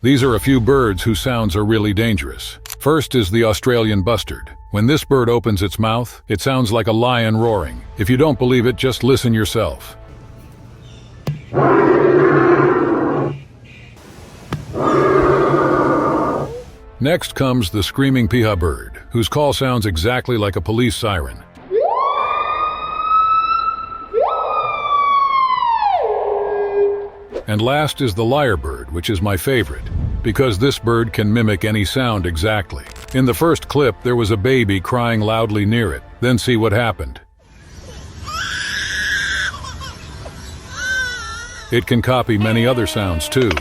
These are a few birds whose sounds are really dangerous. First is the Australian bustard. When this bird opens its mouth, it sounds like a lion roaring. If you don't believe it, just listen yourself. Next comes the screaming piha bird, whose call sounds exactly like a police siren. And last is the lyrebird, which is my favorite, because this bird can mimic any sound exactly. In the first clip, there was a baby crying loudly near it. Then see what happened. It can copy many other sounds too.